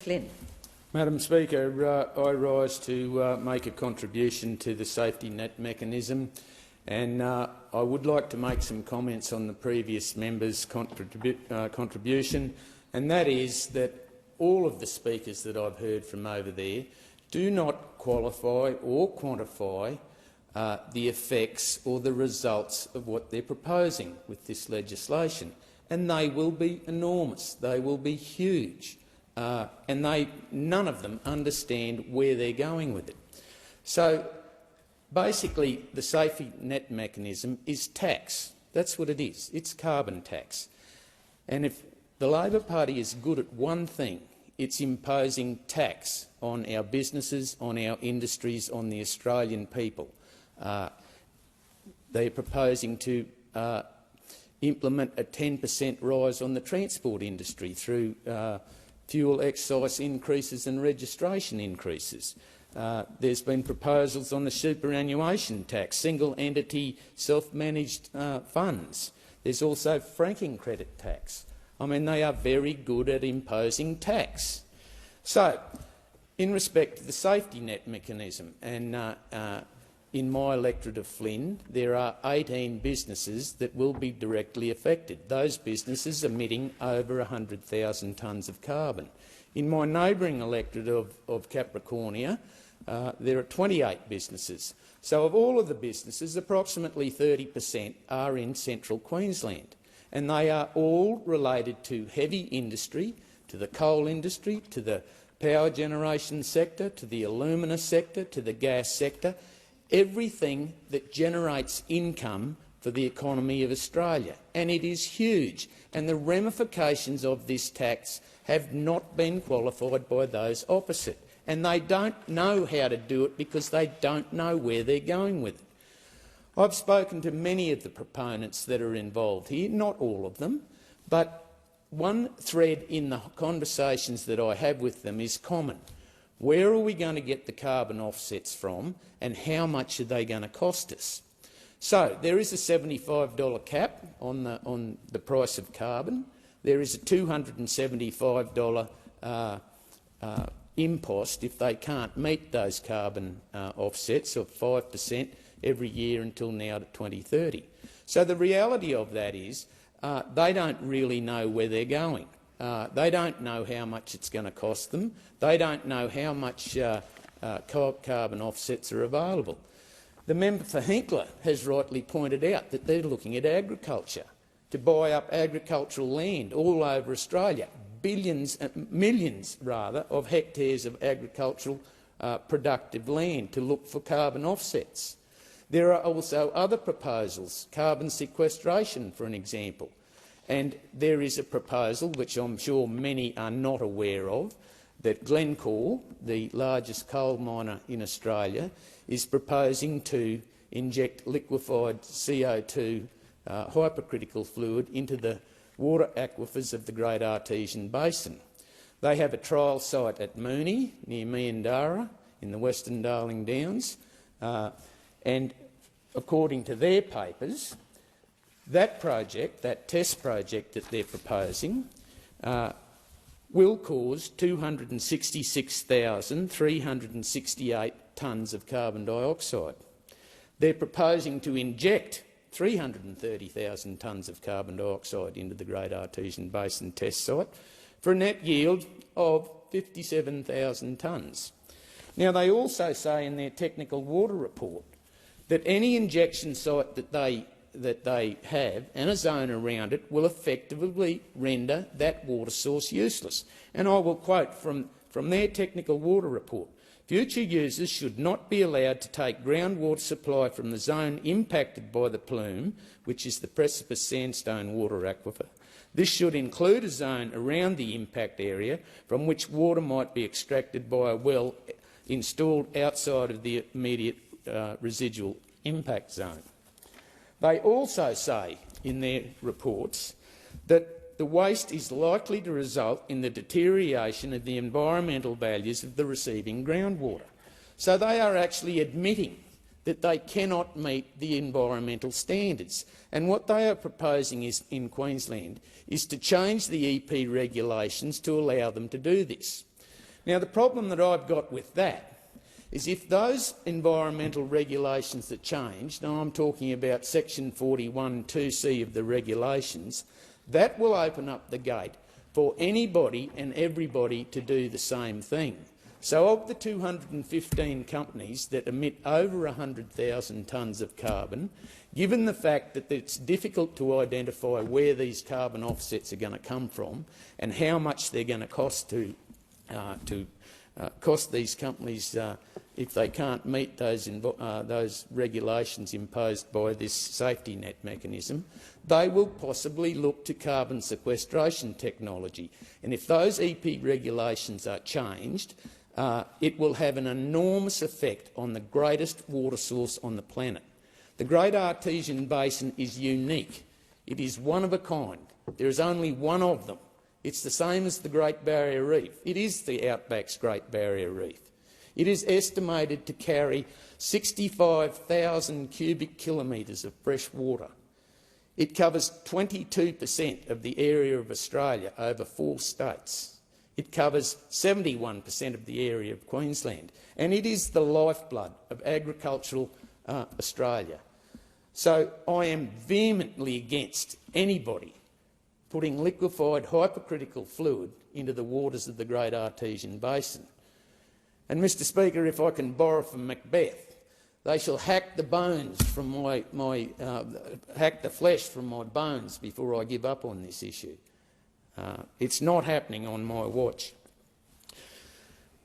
Flynn. Madam Speaker, I rise to make a contribution to the safety net mechanism, and I would like to make some comments on the previous member's contribution, and that is that all of the speakers that I've heard from over there do not qualify or quantify the effects or the results of what they're proposing with this legislation, and they will be enormous. They will be huge. And none of them understand where they're going with it. So basically the safety net mechanism is tax. That's what it is. It's carbon tax. And if the Labor Party is good at one thing, it's imposing tax on our businesses, on our industries, on the Australian people. They're proposing to implement a 10% rise on the transport industry through fuel excise increases and registration increases. There's been proposals on the superannuation tax, single entity self-managed funds. There's also franking credit tax. I mean, they are very good at imposing tax. So, in respect to the safety net mechanism, and in my electorate of Flynn, there are 18 businesses that will be directly affected, those businesses emitting over 100,000 tonnes of carbon. In my neighbouring electorate of Capricornia, there are 28 businesses. So of all of the businesses, approximately 30% are in central Queensland, and they are all related to heavy industry, to the coal industry, to the power generation sector, to the alumina sector, to the gas sector, everything that generates income for the economy of Australia. And it is huge, and the ramifications of this tax have not been qualified by those opposite, and they don't know how to do it because they don't know where they're going with it. I've spoken to many of the proponents that are involved here, not all of them, but one thread in the conversations that I have with them is common. Where are we going to get the carbon offsets from, and how much are they going to cost us? So there is a $75 cap on the price of carbon. There is a $275 impost if they can't meet those carbon offsets of 5% every year until now to 2030. So the reality of that is they don't really know where they're going. They don't know how much it's going to cost them. They don't know how much carbon offsets are available. The member for Hinkler has rightly pointed out that they're looking at agriculture, to buy up agricultural land all over Australia, millions rather, of hectares of agricultural productive land to look for carbon offsets. There are also other proposals, carbon sequestration for an example. And there is a proposal, which I'm sure many are not aware of, that Glencore, the largest coal miner in Australia, is proposing to inject liquefied CO2 hypercritical fluid into the water aquifers of the Great Artesian Basin. They have a trial site at Moonee, near Meandarra, in the Western Darling Downs, and according to their papers, that project, that test project that they're proposing, will cause 266,368 tonnes of carbon dioxide. They're proposing to inject 330,000 tonnes of carbon dioxide into the Great Artesian Basin test site for a net yield of 57,000 tonnes. Now, they also say in their technical water report that any injection site that they have and a zone around it will effectively render that water source useless. And I will quote from their technical water report. Future users should not be allowed to take groundwater supply from the zone impacted by the plume, which is the Precipice Sandstone water aquifer. This should include a zone around the impact area from which water might be extracted by a well installed outside of the immediate residual impact zone. They also say in their reports that the waste is likely to result in the deterioration of the environmental values of the receiving groundwater. So they are actually admitting that they cannot meet the environmental standards. And what they are proposing in Queensland is to change the EP regulations to allow them to do this. Now, the problem that I've got with that is if those environmental regulations are changed, and I'm talking about section 41 2C of the regulations, that will open up the gate for anybody and everybody to do the same thing. So of the 215 companies that emit over 100,000 tonnes of carbon, given the fact that it's difficult to identify where these carbon offsets are going to come from and how much they're going to cost cost these companies if they can't meet those regulations imposed by this safety net mechanism, they will possibly look to carbon sequestration technology. And if those EP regulations are changed, it will have an enormous effect on the greatest water source on the planet. The Great Artesian Basin is unique. It is one of a kind. There is only one of them. It's the same as the Great Barrier Reef. It is the Outback's Great Barrier Reef. It is estimated to carry 65,000 cubic kilometres of fresh water. It covers 22% of the area of Australia over 4 states. It covers 71% of the area of Queensland, and it is the lifeblood of agricultural Australia. So I am vehemently against anybody putting liquefied hypercritical fluid into the waters of the Great Artesian Basin. And, Mr Speaker, if I can borrow from Macbeth, they shall hack the bones from hack the flesh from my bones before I give up on this issue. It's not happening on my watch.